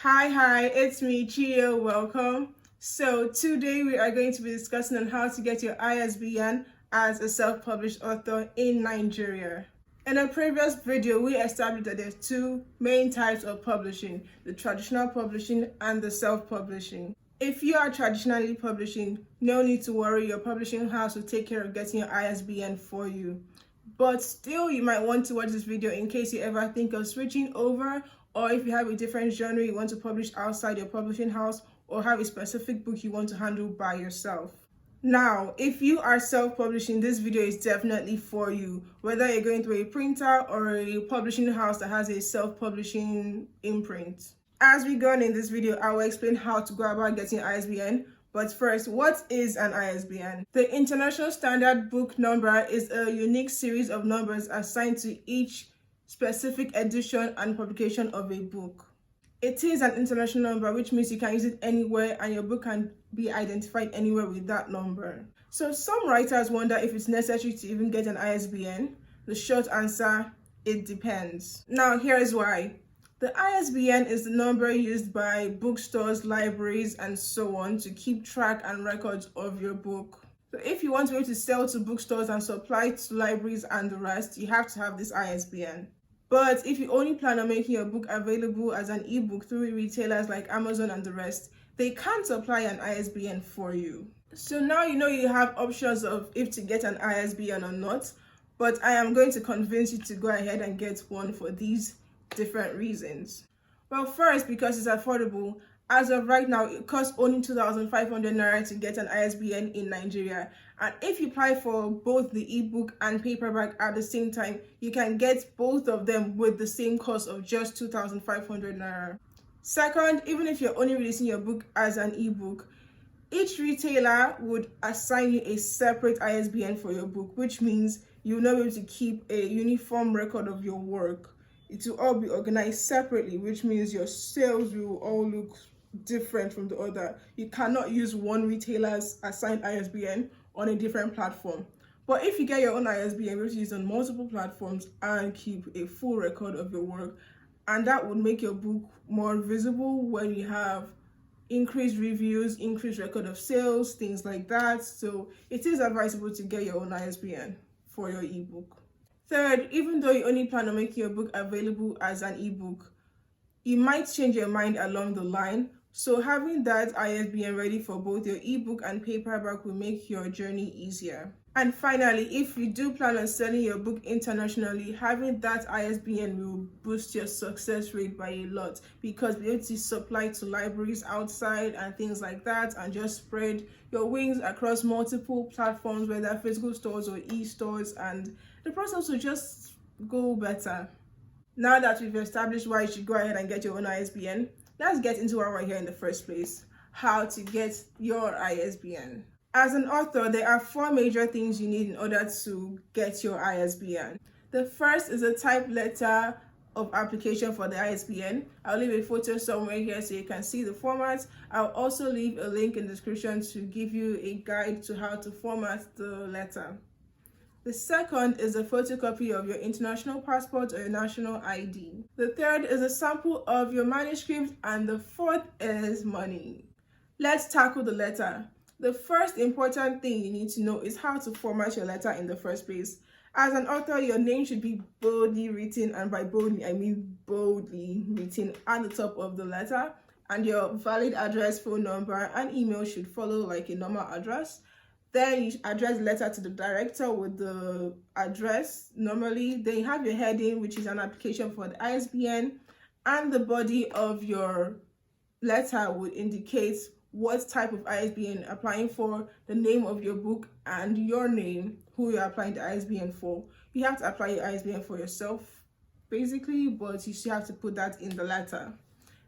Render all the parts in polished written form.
Hi, it's me, Chio. Welcome. So today we are going to be discussing on how to get your ISBN as a self-published author in Nigeria. In a previous video, we established that there's two main types of publishing, the traditional publishing and the self-publishing. If you are traditionally publishing, no need to worry, your publishing house will take care of getting your ISBN for you. But still, you might want to watch this video in case you ever think of switching over, or if you have a different genre you want to publish outside your publishing house, or have a specific book you want to handle by yourself. Now, if you are self-publishing, this video is definitely for you, whether you're going through a printer or a publishing house that has a self-publishing imprint. As we go on in this video, I will explain how to go about getting ISBN. But first, what is an ISBN? The International Standard Book Number is a unique series of numbers assigned to each specific edition and publication of a book. It is an international number, which means you can use it anywhere and your book can be identified anywhere with that number. So some writers wonder if it's necessary to even get an ISBN. The short answer, it depends. Now here's why. The ISBN is the number used by bookstores, libraries, and so on to keep track and records of your book. So if you want to be able to sell to bookstores and supply to libraries and the rest, you have to have this ISBN. But if you only plan on making your book available as an ebook through retailers like Amazon and the rest, they can't supply an ISBN for you. So now you know you have options of if to get an ISBN or not, but I am going to convince you to go ahead and get one for these different reasons. Well, first, because it's affordable. As of right now, it costs only 2,500 naira to get an ISBN in Nigeria. And if you apply for both the ebook and paperback at the same time, you can get both of them with the same cost of just 2,500 naira. Second, even if you're only releasing your book as an ebook, each retailer would assign you a separate ISBN for your book, which means you'll not be able to keep a uniform record of your work. It will all be organized separately, which means your sales will all look different from the other. You cannot use one retailer's assigned ISBN on a different platform. But if you get your own ISBN, you'll be able to use on multiple platforms and keep a full record of your work. And that would make your book more visible when you have increased reviews, increased record of sales, things like that. So it is advisable to get your own ISBN for your ebook. Third, even though you only plan on making your book available as an ebook, you might change your mind along the line. So having that ISBN ready for both your ebook and paperback will make your journey easier. And finally, if you do plan on selling your book internationally, having that ISBN will boost your success rate by a lot, because be able to supply to libraries outside and things like that, and just spread your wings across multiple platforms, whether physical stores or e-stores, and the process will just go better. Now that we've established why you should go ahead and get your own ISBN, let's get into why we're here in the first place: how to get your ISBN. As an author, there are 4 major things you need in order to get your ISBN. The first is a typed letter of application for the ISBN. I'll leave a photo somewhere here so you can see the format. I'll also leave a link in the description to give you a guide to how to format the letter. The second is a photocopy of your international passport or your national ID. The third is a sample of your manuscript, and the fourth is money. Let's tackle the letter. The first important thing you need to know is how to format your letter in the first place. As an author, your name should be boldly written, and by boldly, I mean boldly written at the top of the letter, and your valid address, phone number, and email should follow like a normal address. Then you address the letter to the director with the address normally. Then you have your heading, which is an application for the ISBN, and the body of your letter would indicate what type of ISBN you're applying for, the name of your book, and your name, who you're applying the ISBN for. You have to apply your ISBN for yourself, basically, but you still have to put that in the letter.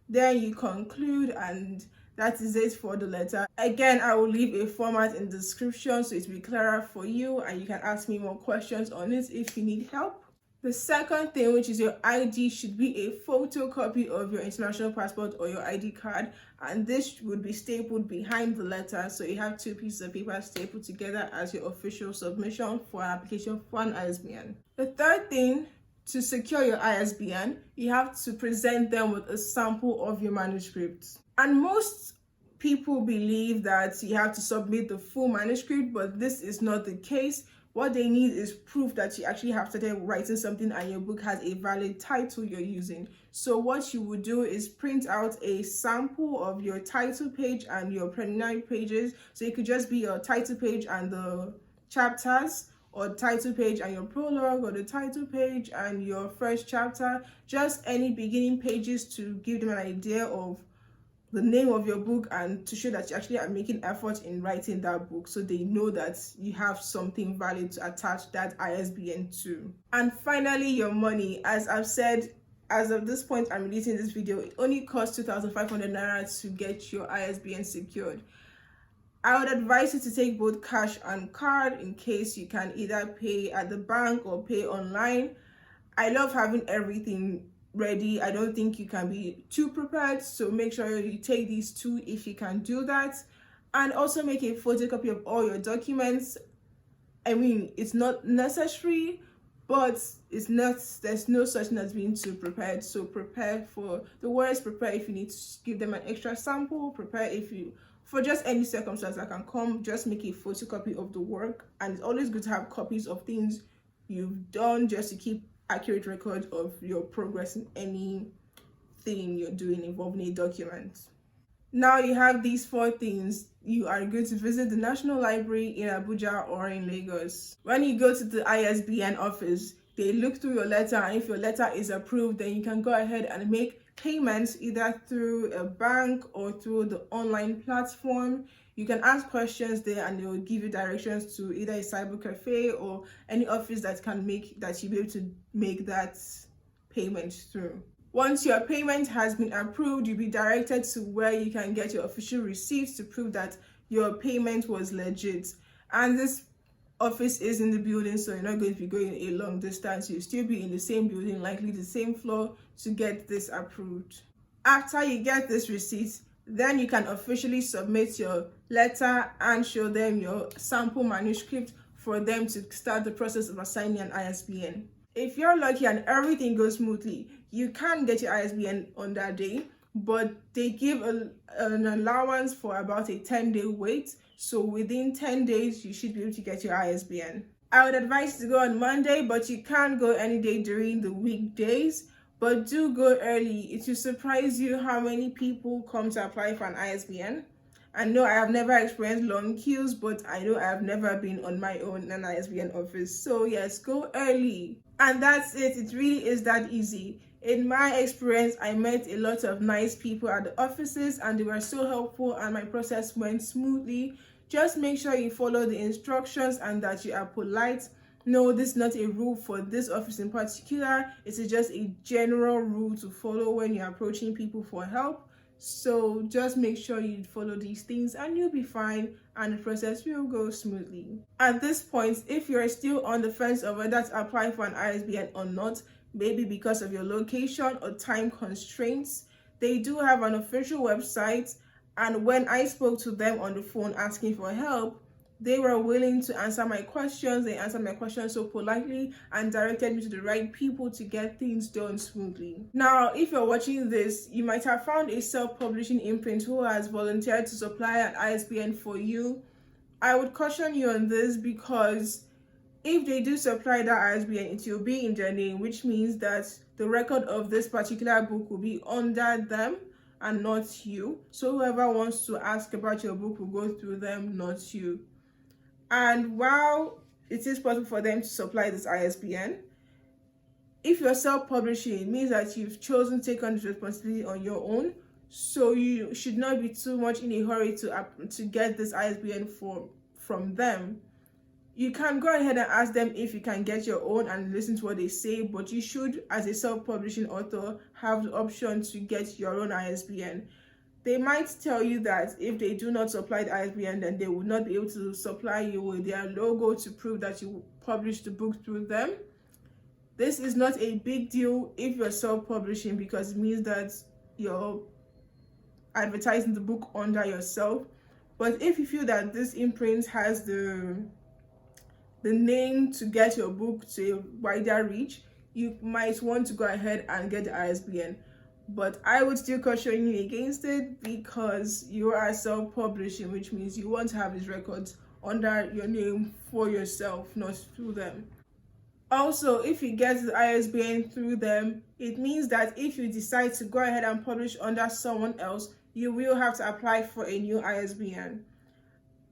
Then you conclude, and that is it for the letter. Again, I will leave a format in the description so it will be clearer for you, and you can ask me more questions on it if you need help. The second thing, which is your ID, should be a photocopy of your international passport or your ID card, and this would be stapled behind the letter, so you have 2 pieces of paper stapled together as your official submission for an application for an ISBN. The third thing To secure your ISBN, you have to present them with a sample of your manuscript. And most people believe that you have to submit the full manuscript, but this is not the case. What they need is proof that you actually have started writing something and your book has a valid title you're using. So what you would do is print out a sample of your title page and your preliminary pages. So it could just be your title page and the chapters, or title page and your prologue, or the title page and your first chapter. Just any beginning pages to give them an idea of the name of your book and to show that you actually are making effort in writing that book, so they know that you have something valid to attach that ISBN to. And finally, your money. As I've said, as of this point I'm releasing this video, it only costs 2,500 naira to get your ISBN secured. I would advise you to take both cash and card in case you can either pay at the bank or pay online. I love having everything ready. I don't think you can be too prepared, so make sure you take these two if you can do that. And also make a photocopy of all your documents. I mean, it's not necessary, but there's no such thing as being too prepared. So prepare for the worst, prepare if you need to give them an extra sample, prepare for just any circumstance that can come. Just make a photocopy of the work, and it's always good to have copies of things you've done, just to keep accurate record of your progress in anything you're doing involving a document. Now you have these 4 things. You are good to visit the National Library in Abuja or in Lagos. When you go to the ISBN office, they look through your letter, and if your letter is approved, then you can go ahead and make payments either through a bank or through the online platform. You can ask questions there and they will give you directions to either a cyber cafe or any office that you'll be able to make that payment through. Once your payment has been approved, you'll be directed to where you can get your official receipts to prove that your payment was legit. And this office is in the building, so you're not going to be going a long distance. You'll still be in the same building, likely the same floor, to get this approved. After you get this receipt, then you can officially submit your letter and show them your sample manuscript for them to start the process of assigning an ISBN. If you're lucky and everything goes smoothly, you can get your ISBN on that day, but they give an allowance for about a 10-day wait. So within 10 days, you should be able to get your ISBN. I would advise you to go on Monday, but you can't go any day during the weekdays. But do go early. It will surprise you how many people come to apply for an ISBN. I know I have never experienced long queues, but I know I have never been on my own in an ISBN office. So yes, go early. And that's it. It really is that easy. In my experience, I met a lot of nice people at the offices and they were so helpful and my process went smoothly. Just make sure you follow the instructions and that you are polite. No, this is not a rule for this office in particular. It's just a general rule to follow when you're approaching people for help. So just make sure you follow these things and you'll be fine and the process will go smoothly. At this point, if you're still on the fence of whether to apply for an ISBN or not, maybe because of your location or time constraints, they do have an official website, and when I spoke to them on the phone asking for help, they were willing to answer my questions. They answered my questions so politely and directed me to the right people to get things done smoothly. Now, if you're watching this, you might have found a self-publishing imprint who has volunteered to supply an ISBN for you. I would caution you on this because if they do supply that ISBN, it will be in their name, which means that the record of this particular book will be under them and not you. So whoever wants to ask about your book will go through them, not you. And while it is possible for them to supply this ISBN, if you're self-publishing, it means that you've chosen to take on this responsibility on your own. So you should not be too much in a hurry to get this ISBN from them. You can go ahead and ask them if you can get your own and listen to what they say, but you should, as a self-publishing author, have the option to get your own ISBN. They might tell you that if they do not supply the ISBN, then they will not be able to supply you with their logo to prove that you published the book through them. This is not a big deal if you're self-publishing because it means that you're advertising the book under yourself. But if you feel that this imprint has the name to get your book to a wider reach, you might want to go ahead and get the ISBN. But I would still caution you against it because you are self-publishing, which means you want to have these records under your name for yourself, not through them. Also, if you get the ISBN through them, it means that if you decide to go ahead and publish under someone else, you will have to apply for a new ISBN.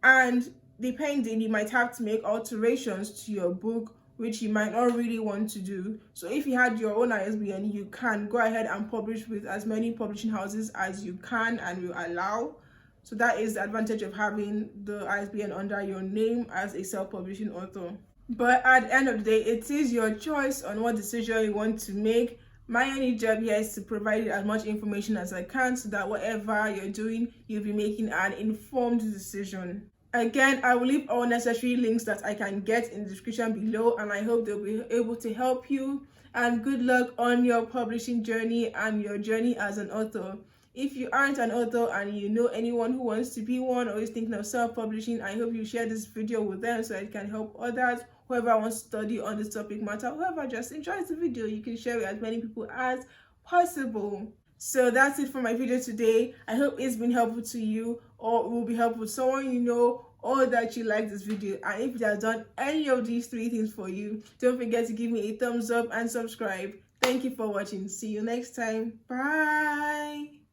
And depending, you might have to make alterations to your book, which you might not really want to do. So if you had your own ISBN, you can go ahead and publish with as many publishing houses as you can and will allow. So that is the advantage of having the ISBN under your name as a self-publishing author. But at the end of the day, it is your choice on what decision you want to make. My only job here is to provide you as much information as I can so that whatever you're doing, you'll be making an informed decision. Again, I will leave all necessary links that I can get in the description below, and I hope they'll be able to help you. And good luck on your publishing journey and your journey as an author. If you aren't an author and you know anyone who wants to be one or is thinking of self-publishing, I hope you share this video with them so it can help others. Whoever wants to study on this topic matter, whoever just enjoys the video, you can share it with as many people as possible. So that's it for my video today. I hope it's been helpful to you, or it will be helpful to someone you know, or that you like this video. And if it has done any of these 3 things for you, don't forget to give me a thumbs up and subscribe. Thank you for watching. See you next time. Bye.